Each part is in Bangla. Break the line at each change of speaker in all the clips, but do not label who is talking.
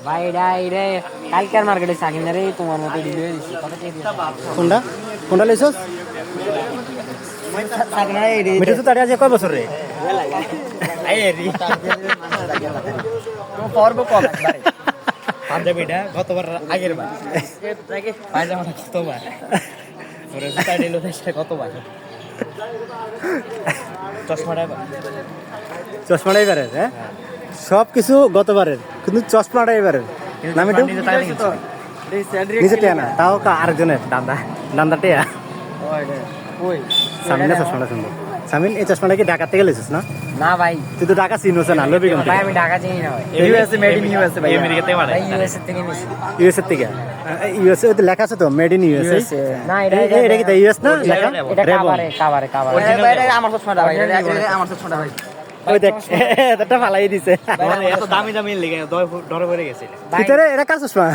ভাই এটা কালকের মার্কেটে চাকরি না রে, তোমার মতো দিলে
কোনটা কোনটা লইছস? মিঠু তো তাড়ি আছে কয় বছর রে?
পাঞ্জাবিটা গতবার আগের বার পায়জামাটা কতবার কতবার
চশমাটাই পারে, হ্যাঁ সব কিছু গতবারের, কিন্তু চশমাটাই পারে না। মিঠু নিচে টেয়া না, তাও আরেকজনের দান্দা টেয়া। সামিনের চশমাটা সুন্দর। সামিন, এই চশমাটা কি ঢাকা থেকে লেছিস না?
না ভাই,
তুই তো ঢাকা চিনছ না, লবি কেন?
ভাই আমি ঢাকা চিনি না ভাই।
ইউএসএ মেড ইন ইউএসএ ভাই, আমেরিকাতে
ভাই
বানায়।
ইউএসএ থেকে নিছি।
ইউএসএ থেকে? ইউএসএ তো লেখা আছে তো, মেড ইন ইউএসএ।
না এটা
এটা কি ইউএস না লেখা?
এটা কাভারে
এটা আমার চশমাটা ভাই, এটা আমার চশমাটা ভাই।
ওই দেখ, এটা ফালাই দিছে।
এত দামি দামি লেগে ডরে পড়ে গেছিল।
ভিতরে এটা কার চশমা?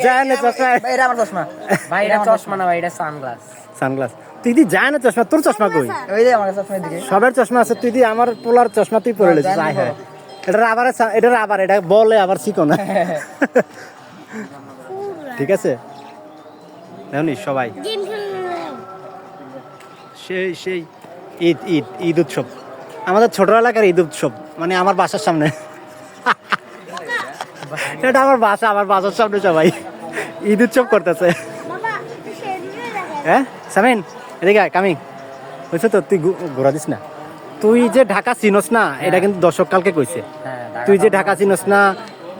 যায় না চশমা।
এটা আমার চশমা ভাই, এটা চশমা না ভাই, এটা সানগ্লাস।
সানগ্লাস? তুই দি যায় না চশমা, তোর চশমা কই?
ওই যে আমার চশমা দিকে
সবার চশমা আছে, তুই দি আমার পোলার চশমা তুই পরে লেছিস। আয় হ্যাঁ, এটা আবার এটা বলে আবার শিখো না। ঠিক আছে, দেখুন সবাই সেই সেই ঈদ ঈদ ঈদ উৎসব, আমাদের ছোট এলাকার ঈদ উৎসব, মানে আমার বাসার সামনে। এটা আমার বাসার সামনে সবাই ঈদ উৎসব করতেছে। হ্যাঁ সামিন, এদিকে কামিং বুঝছো তো, তুই ঘোরা দিস না। তুই যে ঢাকা চিনস না, এটা কিন্তু দর্শক কালকে কইছে। তুই যে ঢাকা চিনস না,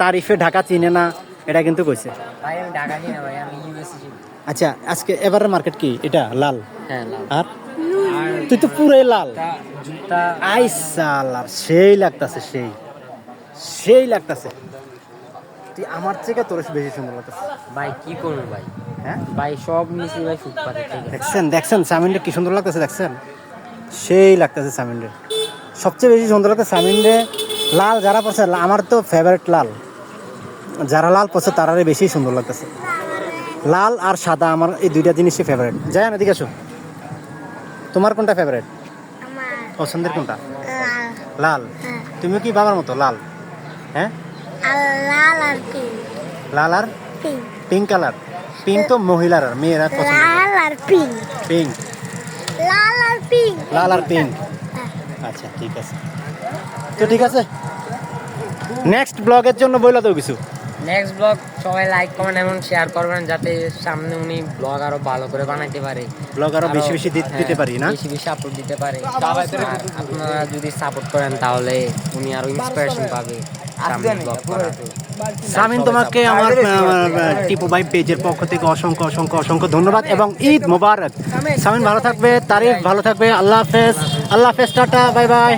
তারিফে ঢাকা চিনে না, এটা কিন্তু কইছে।
ভাই আমি ঢাকা চিনি না ভাই, আমি ইউএসএ চিনি।
আচ্ছা, আজকে এবারের মার্কেট কি এটা? লাল?
হ্যাঁ লাল।
আর তুই তো পুরাই লাল।
জুতা
আই সালার, সেই লাগতাছে, সেই লাগতাছে। তুই আমার থেকে তোর বেশি সুন্দর লাগতাছে
ভাই, কি করবো ভাই?
হ্যাঁ
ভাই সব মিশি ভাই ফুটপাতে থেকে।
দেখছেন সামিনটা কি সুন্দর লাগতেছে, দেখছেন সেই লাগতেছে সামিনরে। সবচেয়ে বেশি সুন্দর লাগতেছে সামিনরে লাল যারা পড়ছে। আমার তো ফেভারিট লাল, যারা লাল পড়ছে তারারে বেশি সুন্দর লাগতেছে। লাল আর সাদা আমার এই দুইটা জিনিসই ফেভারিট। যাই না, এদিকে আসো। তোমার কোনটা ফেভারিট, পছন্দের কোনটা? লাল। তুমি কি বাবার মতো লাল? হ্যাঁ,
লাল আর পিঙ্ক।
লাল আর
পিঙ্ক।
Pink colour. পিঙ্ক তো মহিলার, আর মেয়েরা পছন্দ।
লাল আর পিঙ্ক।
পিঙ্ক,
লাল আর পিঙ্ক।
লাল আর পিঙ্ক। আচ্ছা ঠিক আছে, তো ঠিক আছে। নেক্সট ব্লগের জন্য বইলা দাও কিছু।
নেক্সট ব্লগ সবাই লাইক কমেন্ট এবং শেয়ার করবেন, যাতে সামনে উনি ব্লগ আরো ভালো করে বানাইতে পারে,
ব্লগ আরো বেশি বেশি দিতে পারি না,
বেশি বেশি আপলোড দিতে পারে। আর আপনারা যদি সাপোর্ট করেন তাহলে উনি আরো ইন্সপিরেশন পাবে সামনে ব্লগ করার।
সামিন, তোমাকে আমার টিপু ভাই পেজের পক্ষ থেকে অসংখ্য অসংখ্য অসংখ্য ধন্যবাদ এবং ঈদ মোবারক। সামিন ভালো থাকবে, তারিফ ভালো থাকবে। আল্লাহ হাফেজ, আল্লাহ হাফেজ, টাটা, বাই বাই।